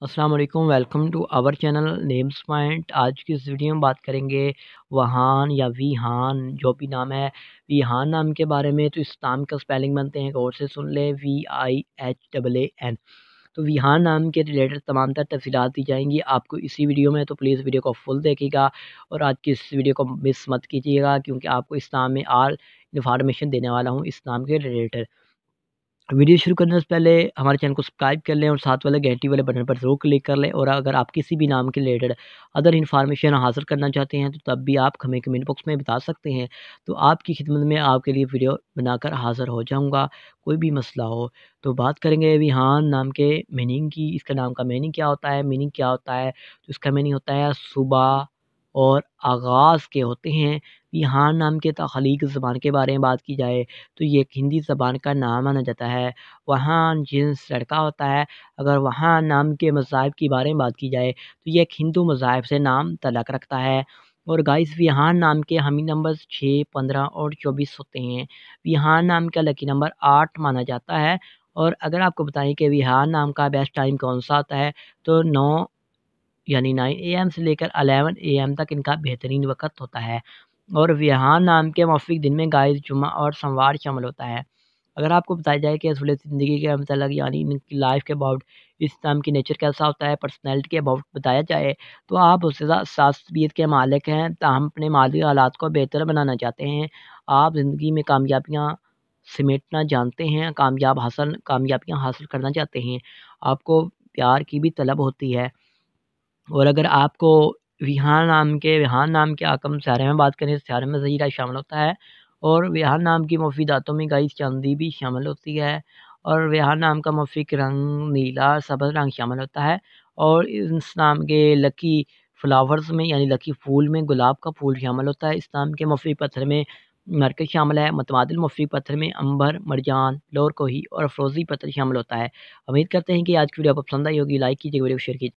अस्सलाम वालेकुम, welcome to our channel names point. आज की इस वीडियो में बात करेंगे वहान या वीहान, जो भी नाम है वीहान नाम के बारे में। तो इस नाम का स्पेलिंग बनते हैं, गौर से सुन ले, VIHAAN। तो वीहान नाम के रिलेटेड तमाम तर तफसीलात दी जाएंगी आपको इसी वीडियो में, तो प्लीज़ वीडियो को फुल देखिएगा और आज की इस वीडियो को मिस मत कीजिएगा, क्योंकि आपको इस नाम में ऑल इन्फॉर्मेशन देने वाला हूँ इस नाम के रिलेटेड। वीडियो शुरू करने से पहले हमारे चैनल को सब्सक्राइब कर लें और साथ वाले घंटी वाले बटन पर ज़रूर क्लिक कर लें। और अगर आप किसी भी नाम के रिलेटेड अदर इन्फॉर्मेशन हासिल करना चाहते हैं तो तब भी आप हमें कमेंट बॉक्स में बता सकते हैं, तो आपकी खिदमत में आपके लिए वीडियो बनाकर हाज़िर हो जाऊँगा, कोई भी मसला हो। तो बात करेंगे विहान नाम के मीनिंग की। इसका नाम का मीनिंग क्या होता है, मीनिंग क्या होता है? तो इसका मीनिंग होता है सुबह और आगाज़ के होते हैं। विहान नाम के तख्लीक ज़बान के बारे में बात की जाए तो ये एक हिंदी ज़बान का नाम माना जाता है। वहान जिन्स लड़का होता है। अगर वहान नाम के मज़ाहिब के बारे में बात की जाए तो ये एक हिंदू मज़ाहिब से नाम तल्लुक़ रखता है। और गाइस विहान नाम के हमी नंबर्स 6, 15 और 24 होते हैं। विहान नाम का लकी नंबर 8 माना जाता है। और अगर आपको बताएं कि विहान नाम का बेस्ट टाइम कौन सा होता है तो 9 यानी 9 AM से लेकर 11 AM तक इनका बेहतरीन वक़्त होता है। और विहान नाम के मौफ़िक दिन में गाइस जुम्मा और सोमवार शामिल होता है। अगर आपको बताया जाए कि असूल ज़िंदगी के मतलब यानी इनकी लाइफ़ के अबाउट इस नाम की नेचर कैसा होता है, पर्सनैलिटी के अबाउट बताया जाए तो आप उससे शाख़्सियत के मालिक हैं, ताहम अपने माली हालात को बेहतर बनाना चाहते हैं। आप ज़िंदगी में कामयाबियाँ समेटना जानते हैं, कामयाबियाँ हासिल करना चाहते हैं। आपको प्यार की भी तलब होती है। और अगर आपको विहान नाम के आकम सियारे में बात करें तो सियारे में ज़हीरा शामिल होता है। और विहान नाम की मुफ़ीदातों में गाइस चाँदी भी शामिल होती है। और विहान नाम का मुफ़ीक रंग नीला सब्ज़ रंग शामिल होता है। और इस नाम के लकी फ्लावर्स में यानी लकी फूल में गुलाब का फूल शामिल होता है। इस नाम के मुफ़ीक पत्थर में मरकज़ शामिल है। मुतमादिल मुफ़ीक पत्थर में अंबर, मरजान, लोर कोही और अफ़रोज़ी पत्थर शामिल होता है। उम्मीद करते हैं कि आज की वीडियो आपको पसंद आई होगी। लाइक कीजिए, वीडियो को शेयर कीजिए।